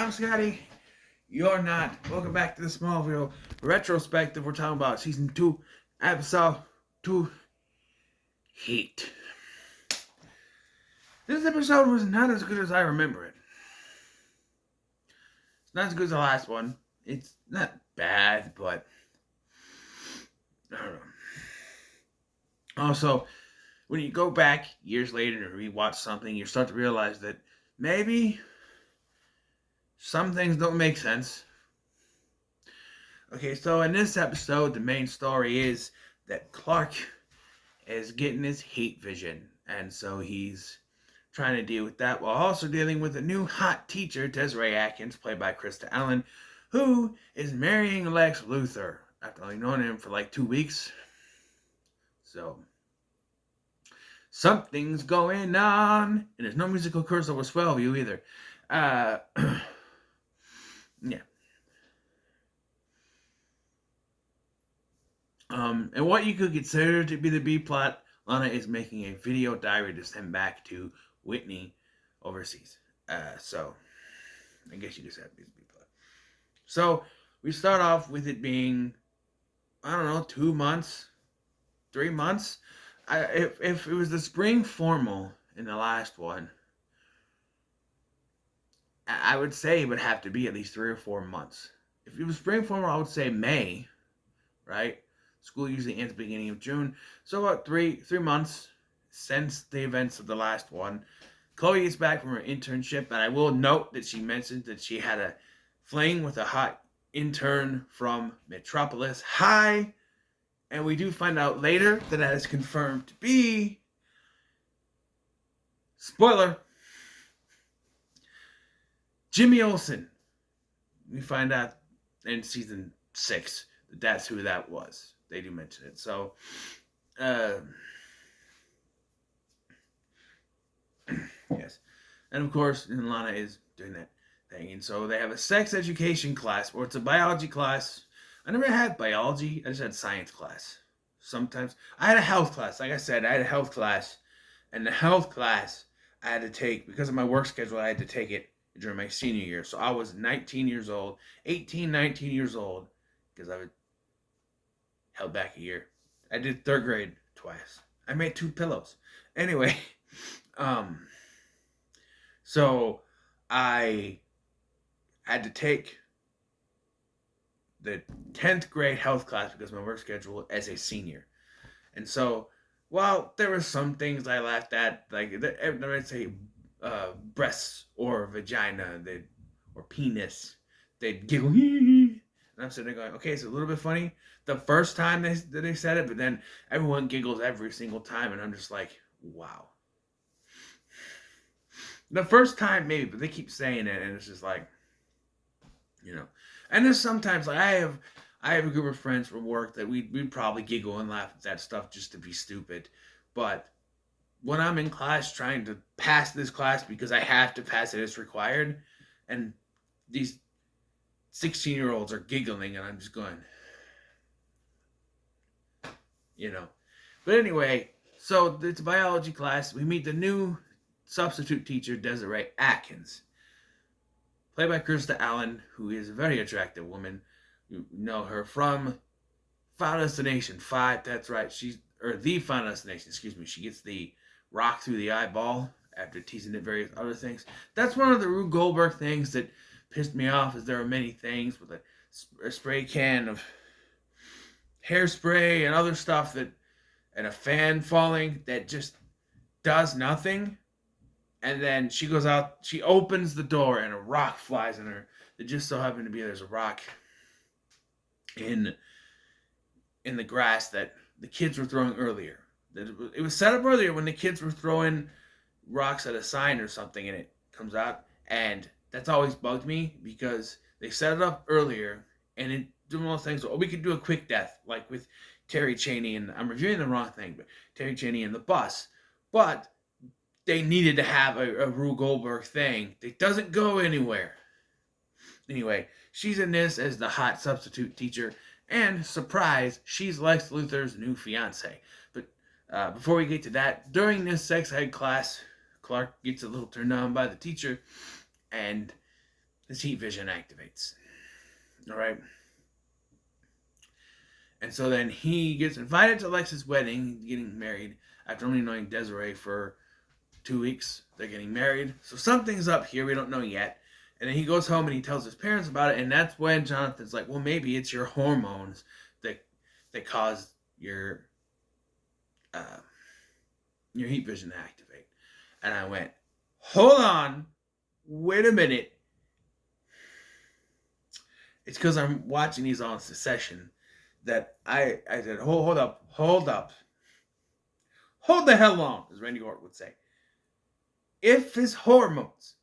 I'm Scotty. You're not. Welcome back to the Smallville Retrospective. We're talking about Season 2, Episode 2, Heat. This episode was not as good as I remember it. It's not as good as the last one. It's not bad, but I don't know. Also, when you go back years later and rewatch something, you start to realize that maybe some things don't make sense. Okay, so in this episode, the main story is that Clark is getting his heat vision, and so he's trying to deal with that while also dealing with a new hot teacher, Desiree Atkins, played by Krista Allen, who is marrying Lex Luthor after only knowing him for like 2 weeks. So something's going on, and there's no musical curse over Smallville either. Yeah. And what you could consider to be the B plot, Lana is making a video diary to send back to Whitney overseas. So I guess you could say it's B plot. So we start off with it being, I don't know, 2 months, 3 months. If it was the spring formal in the last one, I would say it would have to be at least 3 or 4 months. If it was spring formal, I would say May, right? School usually ends at the beginning of June. So about three months since the events of the last one. Chloe is back from her internship, and I will note that she mentioned that she had a fling with a hot intern from Metropolis High. And we do find out later that is confirmed to be, spoiler, Jimmy Olsen. We find out in season 6 that that's who that was. They do mention it. So, yes. And of course, Lana is doing that thing. And so they have a sex education class, or it's a biology class. I never had biology. I just had science class. Sometimes. I had a health class. Like I said, I had a health class. And the health class I had to take, because of my work schedule, I had to take it during my senior year. So I was 19 years old, 18, 19 years old, because I was held back a year. I did 3rd grade twice. I made 2 pillows. Anyway, so I had to take the 10th grade health class because of my work schedule as a senior. And so, while there were some things I laughed at, like I'd say breasts or vagina, or penis, they'd giggle. And I'm sitting there going, okay, it's a little bit funny the first time they said it, but then everyone giggles every single time, and I'm just like, wow. The first time, maybe, but they keep saying it, and it's just like, And there's sometimes, like, I have a group of friends from work that we'd probably giggle and laugh at that stuff just to be stupid. But when I'm in class trying to pass this class because I have to pass it as required, and these 16-year-olds are giggling, and I'm just going, But anyway, so it's a biology class. We meet the new substitute teacher, Desiree Atkins, played by Krista Allen, who is a very attractive woman. You know her from Final Destination 5. That's right. The Final Destination, excuse me. She gets the rock through the eyeball after teasing it various other things. That's one of the Rube Goldberg things that pissed me off, is there are many things with a spray can of hairspray and other stuff and a fan falling that just does nothing. And then she goes out, she opens the door, and a rock flies in her. It just so happened to be there's a rock in the grass that the kids were throwing earlier. It was set up earlier when the kids were throwing rocks at a sign or something, and it comes out. And that's always bugged me, because they set it up earlier, and it doing those things. We could do a quick death, like with Terry Chaney, and I'm reviewing the wrong thing, but Terry Chaney and the bus. But they needed to have a Rube Goldberg thing that doesn't go anywhere. Anyway, she's in this as the hot substitute teacher, and surprise, she's Lex Luthor's new fiance. But before we get to that, during this sex ed class, Clark gets a little turned on by the teacher, and his heat vision activates. All right. And so then he gets invited to Lex's wedding, getting married, after only knowing Desiree for 2 weeks. They're getting married. So something's up here. We don't know yet. And then he goes home and he tells his parents about it. And that's when Jonathan's like, well, maybe it's your hormones that cause uh, your heat vision to activate. And I went, hold on. Wait a minute. It's because I'm watching these all in succession that I said, hold up. Hold the hell on, as Randy Orton would say. If his hormones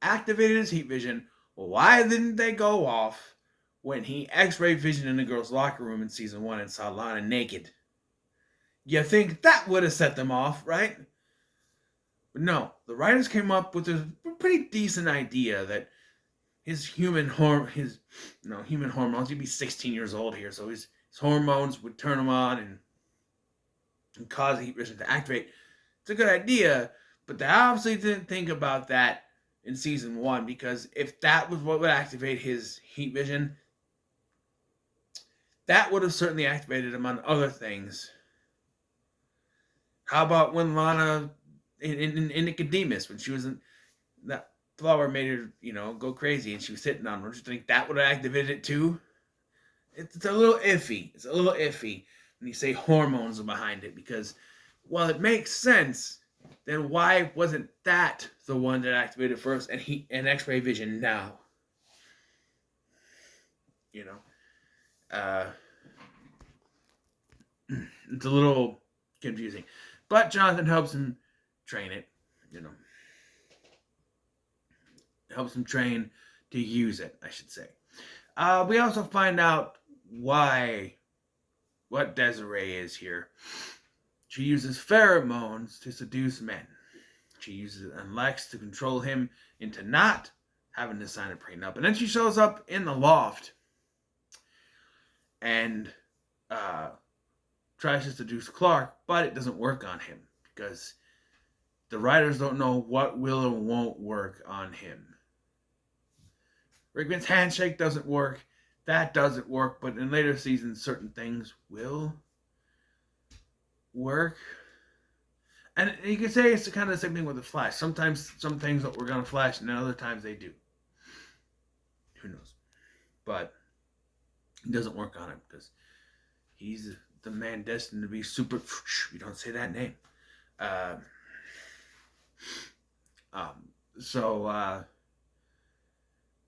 activated his heat vision, why didn't they go off when he x-ray visioned in the girls' locker room in season 1 and saw Lana naked? You think that would have set them off, right? But no, the writers came up with a pretty decent idea that his human hormones, he'd be 16 years old here, so his hormones would turn him on and cause the heat vision to activate. It's a good idea, but they obviously didn't think about that in season 1, because if that was what would activate his heat vision, that would have certainly activated him on other things. How about when Lana in Nicodemus, when she was in that flower made her, go crazy and she was hitting on her? Don't you think that would have activated it too? It's a little iffy. It's a little iffy when you say hormones are behind it, because while it makes sense, then why wasn't that the one that activated first and X-ray vision now? It's a little confusing. But Jonathan helps him train it, helps him train to use it, I should say. We also find out what Desiree is here. She uses pheromones to seduce men. She uses it on Lex to control him into not having to sign a prenup. And then she shows up in the loft and tries to seduce Clark, but it doesn't work on him because the writers don't know what will or won't work on him. Rickman's handshake doesn't work. That doesn't work, but in later seasons, certain things will work. And you can say it's kind of the same thing with the Flash. Sometimes some things don't work on Flash, and then other times they do. Who knows? But it doesn't work on him because he's the man destined to be super. You don't say that name.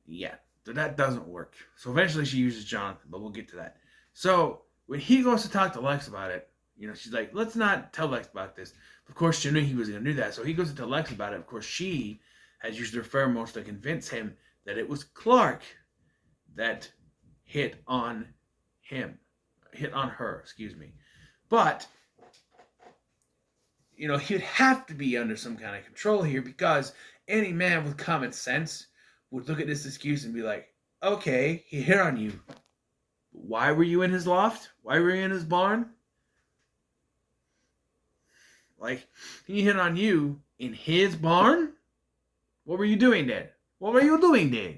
Yeah, so that doesn't work. So eventually she uses Jonathan, but we'll get to that. So when he goes to talk to Lex about it, she's like, let's not tell Lex about this. Of course, she knew he was going to do that. So he goes to tell Lex about it. Of course, she has used her pheromones to convince him that it was Clark that hit on her, But, he'd have to be under some kind of control here, because any man with common sense would look at this excuse and be like, okay, he hit on you. Why were you in his loft? Why were you in his barn? Like, he hit on you in his barn? What were you doing there? What are you doing there?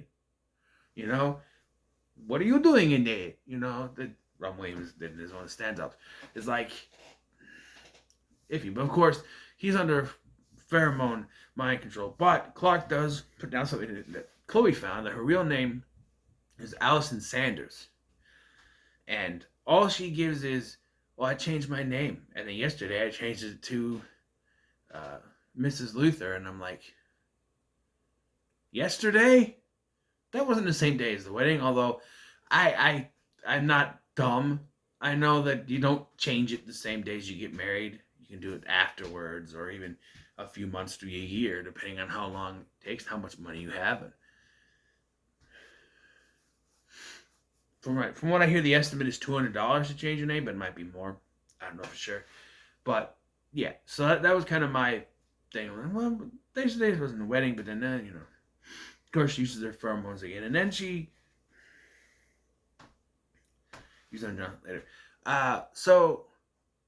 What are you doing in there? That Ron Williams did in his one of the stand-ups. It's like iffy. But of course, he's under pheromone mind control. But Clark does put down something that Chloe found, that her real name is Allison Sanders. And all she gives is, well, I changed my name. And then yesterday I changed it to Mrs. Luther. And I'm like, yesterday? That wasn't the same day as the wedding. Although I'm not dumb. I know that you don't change it the same day as you get married. You can do it afterwards, or even a few months to a year, depending on how long it takes, how much money you have. And from what I hear, the estimate is $200 to change your name, but it might be more. I don't know for sure. But yeah, so that was kind of my thing. Well, yesterday wasn't a wedding, but then of course, she uses her pheromones again, and then she uses them later. So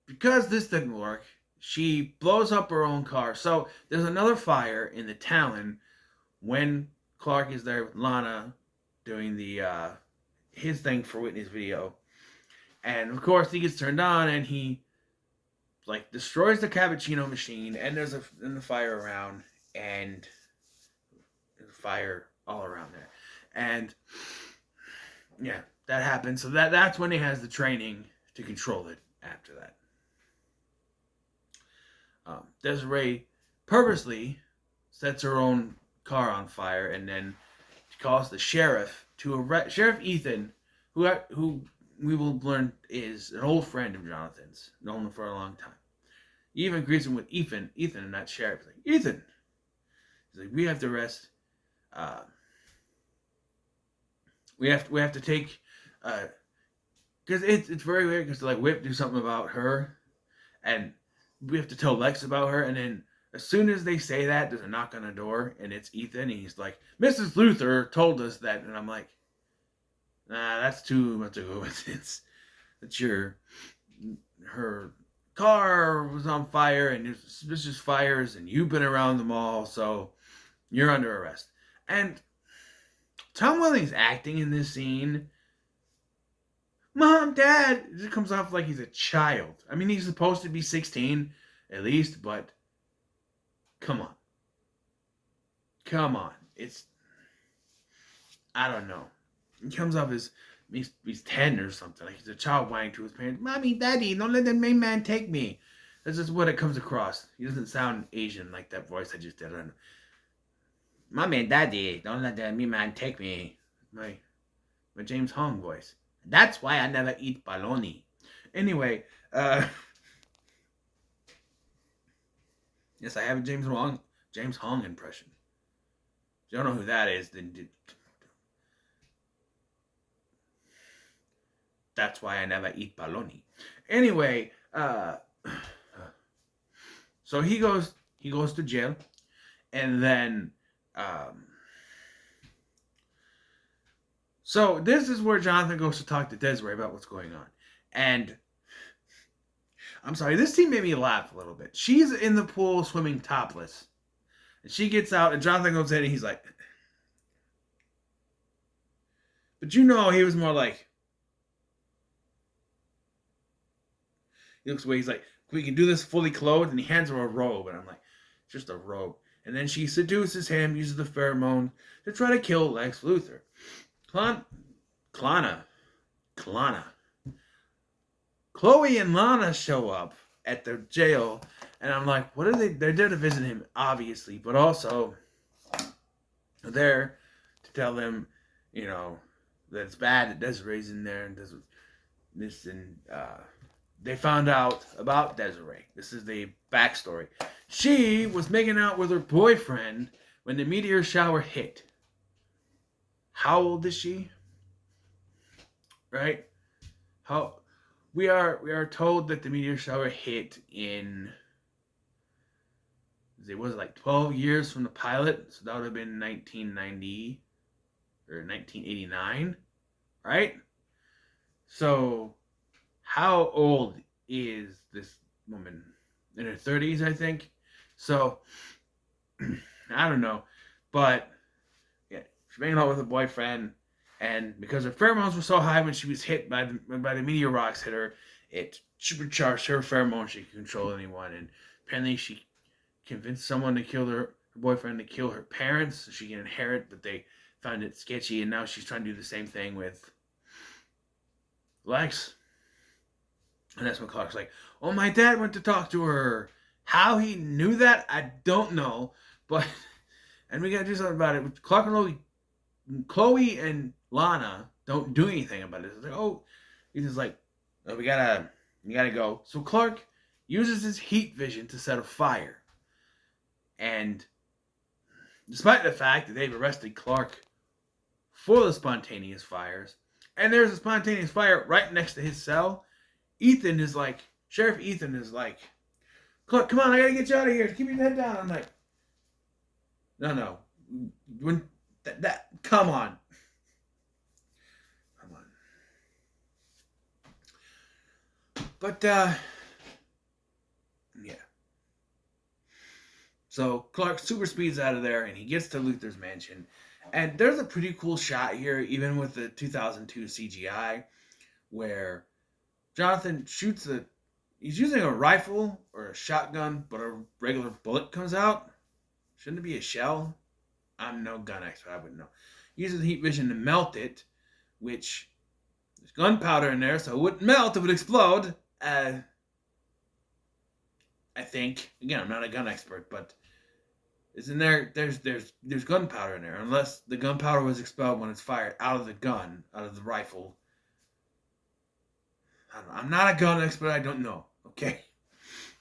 because this didn't work, she blows up her own car. So there's another fire in the Talon when Clark is there with Lana doing the his thing for Whitney's video, and of course he gets turned on and he like destroys the cappuccino machine, and there's a fire around, and there's fire all around there, and yeah, that happens. So that's when he has the training to control it. After that, Desiree purposely sets her own car on fire, and then she calls the sheriff to arrest Sheriff Ethan, who we will learn is an old friend of Jonathan's, known him for a long time. He even greets him with Ethan, and not sheriff. He's like, Ethan. He's like, we have to arrest. We have to take. Because it's very weird. Because like Whip do something about her, and we have to tell Lex about her, and then as soon as they say that, there's a knock on the door, and it's Ethan, and he's like, Mrs. Luther told us that, and I'm like, nah, that's too much of a coincidence. That her car was on fire, and there's suspicious fires, and you've been around them all, so you're under arrest. And Tom Welling's acting in this scene, Mom, Dad, it just comes off like he's a child. I mean, he's supposed to be 16, at least, but come on. It's, I don't know. He comes off as he's 10 or something. Like he's a child whining to his parents, Mommy, Daddy, don't let the main man take me. That's just what it comes across. He doesn't sound Asian like that voice I just did. I don't know. Mommy and Daddy, don't let the main man take me. My James Hong voice. That's why I never eat bologna. Anyway, yes, I have a James Hong impression. If you don't know who that is, then that's why I never eat bologna. Anyway, so he goes to jail, and then so this is where Jonathan goes to talk to Desiree about what's going on. And I'm sorry, this scene made me laugh a little bit. She's in the pool swimming topless. And she gets out, and Jonathan goes in, and he's like, but he was more like, he looks away, he's like, we can do this fully clothed, and he hands her a robe, and I'm like, just a robe. And then she seduces him, uses the pheromone to try to kill Lex Luthor. Klana. Chloe and Lana show up at the jail, and I'm like, what are they? They're there to visit him, obviously, but also they're there to tell them, that it's bad that Desiree's in there, and they found out about Desiree. This is the backstory. She was making out with her boyfriend when the meteor shower hit. How old is she? Right? We are told that the meteor shower hit in, it was like 12 years from the pilot, so that would have been 1990 or 1989, right? So how old is this woman? In her 30s, I think. So I don't know, but yeah, she's hanging out with her boyfriend, and because her pheromones were so high when she was hit by the meteor rocks hit her, it supercharged her pheromones. She could control anyone, and apparently she convinced someone to kill her boyfriend to kill her parents so she can inherit, but they found it sketchy, and now she's trying to do the same thing with Lex. And that's when Clark's like, oh, my dad went to talk to her. How he knew that, I don't know, but and we gotta do something about it. Clark and Chloe and Lana don't do anything about it. It's like, oh, he's just like, oh, you gotta go. So Clark uses his heat vision to set a fire. And despite the fact that they've arrested Clark for the spontaneous fires, and there's a spontaneous fire right next to his cell, Sheriff Ethan is like, Clark, come on, I gotta get you out of here. Keep your head down. I'm like, no. Come on. But, yeah. So Clark super speeds out of there and he gets to Luthor's mansion. And there's a pretty cool shot here, even with the 2002 CGI, where Jonathan shoots he's using a rifle or a shotgun, but a regular bullet comes out. Shouldn't it be a shell? I'm no gun expert, I wouldn't know. He uses heat vision to melt it, which there's gunpowder in there, so it wouldn't melt, it would explode. I think. Again, I'm not a gun expert, but it's in there. There's gunpowder in there, unless the gunpowder was expelled when it's fired out of the gun, out of the rifle. I'm not a gun expert. I don't know. Okay,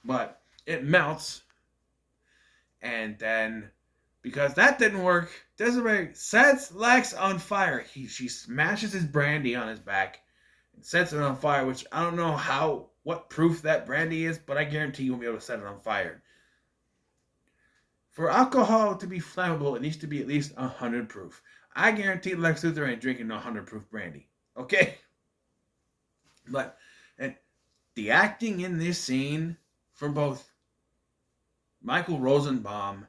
but it melts, and then because that didn't work, Desiree sets Lex on fire. She smashes his brandy on his back and sets it on fire. Which I don't know what proof that brandy is, but I guarantee you won't be able to set it on fire. For alcohol to be flammable, it needs to be at least 100 proof. I guarantee Lex Luthor ain't drinking no 100 proof brandy. Okay? But and the acting in this scene from both Michael Rosenbaum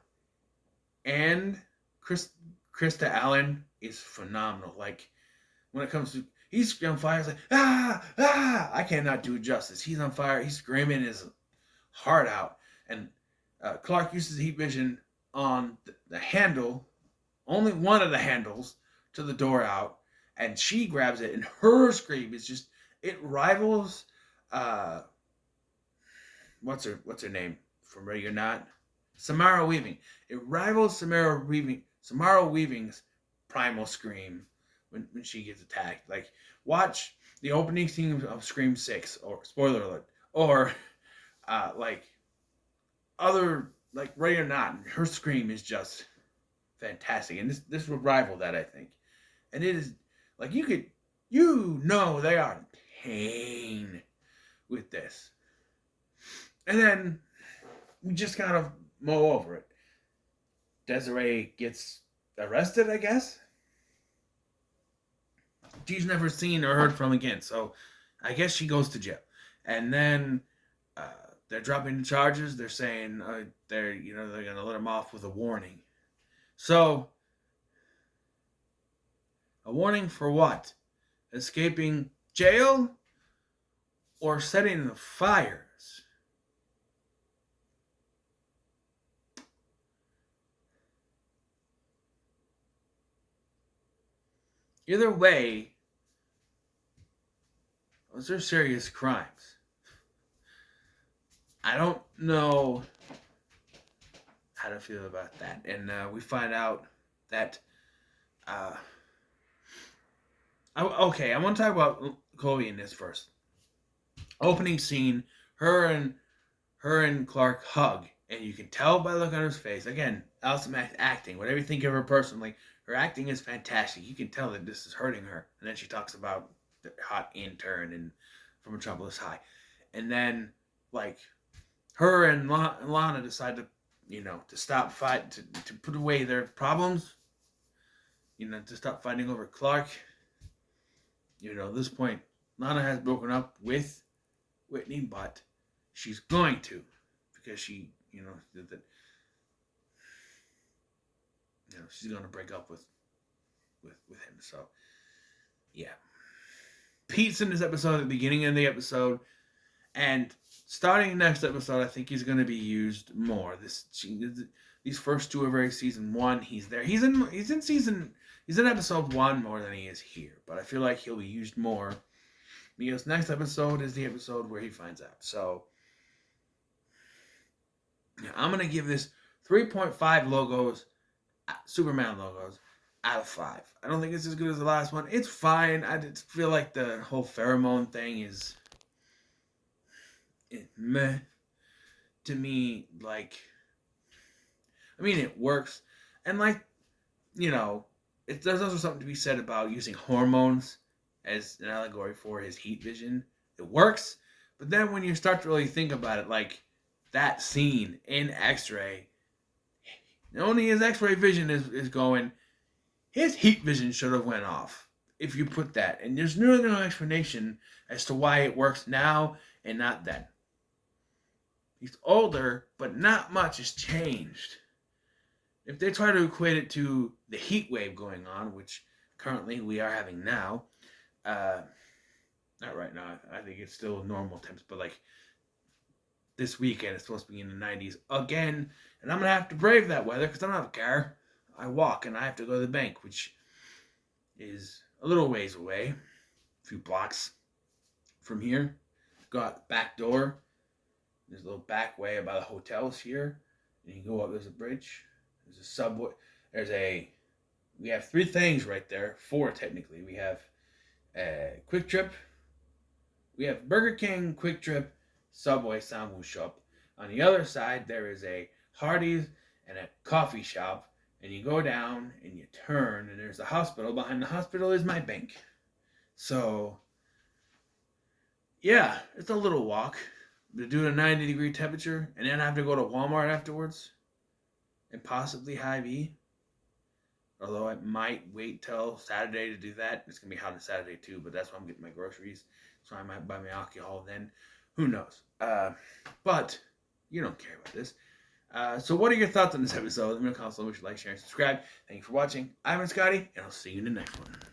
and Krista Allen is phenomenal. Like, when it comes to, he's on fire, it's like, I cannot do it justice. He's on fire, he's screaming his heart out. And Clark uses heat vision on the handle, only one of the handles, to the door out, and she grabs it, and her scream is just, it rivals, what's her name from Ready or Not? Samara Weaving. It rivals Samara Weaving's primal scream when she gets attacked. Like, watch the opening scene of Scream 6, or spoiler alert, or like other, like Ready or Not, and her scream is just fantastic, and this would rival that, I think. And it is like, they are in pain with this, and then we just kind of mow over it. Desiree gets arrested, I guess. She's never seen or heard from again, so I guess she goes to jail. And then they're dropping the charges. They're saying they're gonna let him off with a warning. So, a warning for what? Escaping jail or setting the fires? Either way, those are serious crimes. I don't know how to feel about that. And we find out that I want to talk about Chloe in this first. Opening scene, her and Clark hug, and you can tell by the look on his face. Again, Alison Mack's acting, whatever you think of her personally, her acting is fantastic. You can tell that this is hurting her. And then she talks about the hot intern and from Metropolis High. And then, like, her and Lana decide to stop fight, to put away their problems, to stop fighting over Clark. At this point, Lana has broken up with Whitney, but she's going to, because she's going to break up with him. So, yeah. Pete's in this episode at the beginning of the episode, and starting next episode, I think he's going to be used more. These first two are very season 1. He's there. He's in episode 1 more than he is here, but I feel like he'll be used more because next episode is the episode where he finds out. So, I'm going to give this 3.5 Superman logos out of 5. I don't think it's as good as the last one. It's fine. I just feel like the whole pheromone thing is meh to me. Like, I mean, it works, and there's also something to be said about using hormones as an allegory for his heat vision. It works, but then when you start to really think about it, like that scene in X-Ray, only his X-ray vision is going. His heat vision should have went off if you put that. And there's really no explanation as to why it works now and not then. He's older, but not much has changed. If they try to equate it to the heat wave going on, which currently we are having now, not right now, I think it's still normal temps, but like this weekend it's supposed to be in the 90s again, and I'm going to have to brave that weather because I don't have a car. I walk and I have to go to the bank, which is a little ways away, a few blocks from here. Got the back door. There's a little back way by the hotels here. And you go up, there's a bridge. There's a subway. We have 3 things right there. 4 technically. We have Quick Trip. We have Burger King, Quick Trip, Subway, Sandwich Shop. On the other side, there is a Hardee's and a coffee shop. And you go down and you turn, and there's a hospital. Behind the hospital is my bank. So, yeah, it's a little walk. To do a 90-degree temperature, and then have to go to Walmart afterwards, and possibly Hy-Vee. Although I might wait till Saturday to do that. It's going to be hot on Saturday too, but that's when I'm getting my groceries. So I might buy my alcohol then. Who knows? But you don't care about this. So what are your thoughts on this episode? Let me know in the comments below. Like, share, and subscribe. Thank you for watching. I'm Scotty, and I'll see you in the next one.